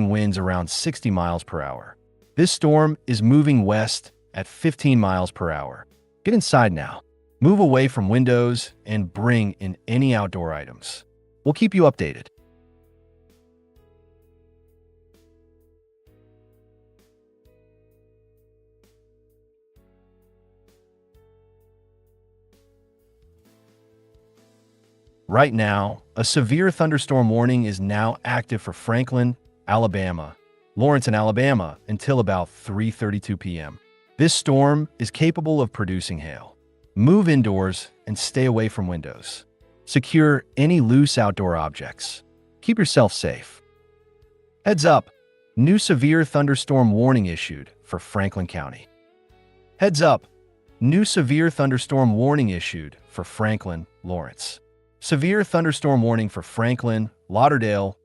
winds around 60 miles per hour. This storm is moving west at 15 miles per hour. Get inside now. Move away from windows and bring in any outdoor items. We'll keep you updated. Right now, a severe thunderstorm warning is now active for Franklin, Alabama, Lawrence, and Alabama until about 3:32 p.m. This storm is capable of producing hail. Move indoors and stay away from windows. Secure any loose outdoor objects. Keep yourself safe. Heads up! New severe thunderstorm warning issued for Franklin County. Heads up! New severe thunderstorm warning issued for Franklin, Lawrence. Severe thunderstorm warning for Franklin, Lauderdale,